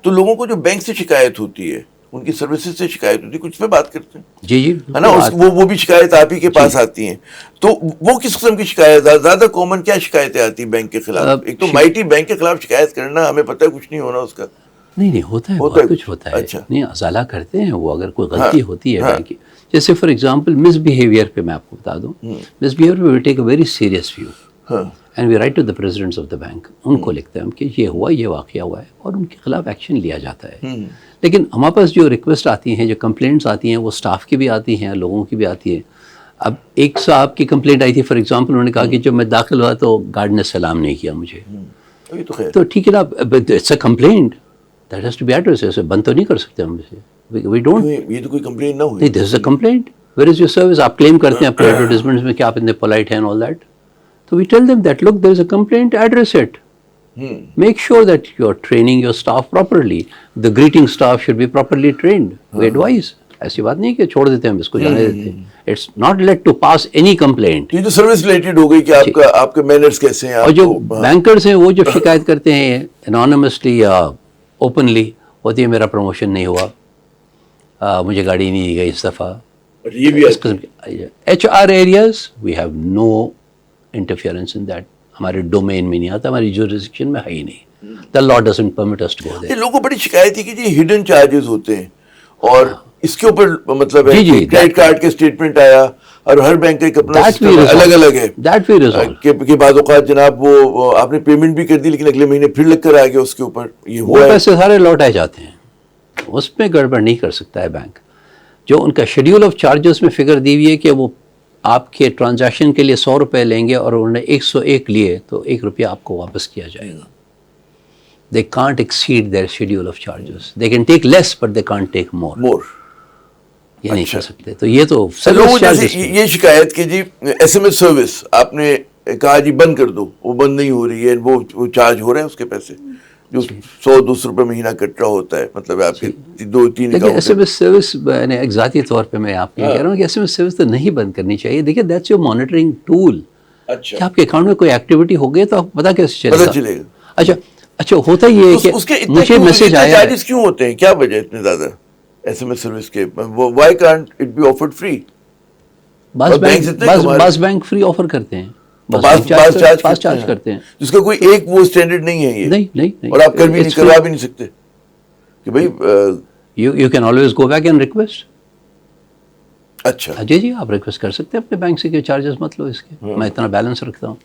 تو لوگوں کو جو بینک سے شکایت ہوتی ہے, ان کی سروسز سے شکایت ہوتی ہے, کچھ پہ بات کرتے ہیں جی جی ہے نا, وہ بھی شکایت آپ ہی کے پاس آتی ہیں. تو وہ کس قسم کی شکایت زیادہ کامن کیا شکایتیں آتی ہیں بینک کے خلاف؟ ایک تو مائٹی بینک کے خلاف شکایت کرنا, ہمیں پتہ ہے کچھ نہیں ہونا اس کا. نہیں ہوتا ہے, بہت کچھ ہوتا ہے. اچھا, نہیں ازالہ کرتے ہیں وہ, اگر کوئی غلطی ہوتی ہے بینک کی. جیسے فار ایگزامپل مس بیہیویئر پہ میں آپ کو بتا دوں, مس بیہیویئر پہ we take a very serious view and we write to the presidents of the bank. ان کو لکھتے ہیں ہم کہ یہ ہوا, یہ واقعہ ہوا ہے, اور ان کے خلاف ایکشن لیا جاتا ہے. لیکن ہمارے پاس جو ریکویسٹ آتی ہیں, جو کمپلینٹس آتی ہیں, وہ اسٹاف کی بھی آتی ہیں, لوگوں کی بھی آتی ہیں. اب ایک صاحب کی کمپلینٹ آئی تھی فار ایگزامپل, انہوں نے کہا کہ جب میں داخل ہوا تو گارڈ نے سلام نہیں کیا مجھے. تو ٹھیک ہے نا, it's a complaint that has to be addressed. ایسے بند تو نہیں کر سکتے ہم اسے, وی ڈونٹ, یہ تو کوئی کمپلین نہ ہوئی. This is a complaint, where is your service. آپ کلیم کرتے ہیں اپنے ایڈورٹیزمنٹس میں کہ آپ اتنے پولائٹ ہیں اینڈ آل دیٹ. تو we tell them that look there is a complaint, address it. Make sure that you are training your staff properly. The greeting staff should be properly trained. We advise. ایسی بات نہیں کہ چھوڑ دیتے ہیں ہم اس کو, جانے دیتے ہیں. It's not let to pass any complaint. یہ جو سروس ریلیٹڈ ہو گئی کہ آپ کے مینرز کیسے ہیں. اور جو بینکرز ہیں وہ جب شکایت کرتے ہیں anonymously یا openly, ہوتی ہے میرا پروموشن نہیں ہوا, مجھے گاڑی نہیں دی گئی اس دفعہ. یہ بھی اس قسم کے HR areas we have no interference in that. ہمارے ڈومین میں نہیں آتا, ہماری جورسڈکشن میں ہے ہی نہیں. The law doesn't permit us to go there. لوگوں کو بڑی شکایت ہے کہ جی ہڈن چارجز ہوتے ہیں, اور اس کے اوپر مطلب ہے کریڈٹ کارڈ کے اسٹیٹمنٹ آیا, اور ہر بینک کا ایک اپنا الگ الگ ہے. That we resolve. کہ بعض اوقات جناب وہ آپ نے پیمنٹ بھی کر دی لیکن اگلے مہینے پھر لگ کر آ گیا اس کے اوپر, یہ وہ پیسے سارے لوٹائے جاتے ہیں, اس میں گڑبڑ نہیں کر سکتا ہے بینک. جو ان کا شیڈیول آف چارجز میں فگر دی ہوئی ہے کہ وہ آپ کے ٹرانزیکشن کے لیے 100 روپے لیں گے, اور انہوں نے 101 لیے تو 1 روپیہ آپ کو واپس کیا جائے گا. They can't exceed their schedule of charges. They can take less but they can't take more. یہ نہیں کر سکتے. تو یہ تو یہ شکایت کہ جی SMS سروس آپ نے کہا جی بند کر دو, وہ بند نہیں ہو رہی ہے, وہ چارج ہو رہے ہیں اس کے پیسے جو 100-200 روپے مہینہ کٹ رہا ہوتا ہے, مطلب آپ کے 2-3 لیکن SMS سروس ایک ذاتی طور پہ میں آپ کو کہہ رہا ہوں کہ SMS سروس تو نہیں بند کرنی چاہیے. دیکھیے دیٹس یور مانیٹرنگ ٹول. کہ آپ کے اکاؤنٹ میں کوئی ایکٹیویٹی ہو گئی تو آپ پتہ کیسے چلے گا. اچھا ہوتا یہ ہے کہ مجھے میسج آیا, چارجز کیوں ہوتے ہیں, کیا وجہ اتنے زیادہ SMS سروس کے, why can't it be offered free? بعض بینک فری آفر کرتے ہیں, پاس چارج کرتے ہیں, جس کا کوئی ایک وہ اسٹینڈرڈ نہیں ہے. یہ نہیں, اور آپ کر بھی نہیں, کروا بھی نہیں سکتے کہ بھائی you can always go back and request. اچھا جی آپ ریکویسٹ کر سکتے ہیں اپنے بینک سے کہ چارجز مت لو اس کے, میں اتنا بیلنس رکھتا ہوں.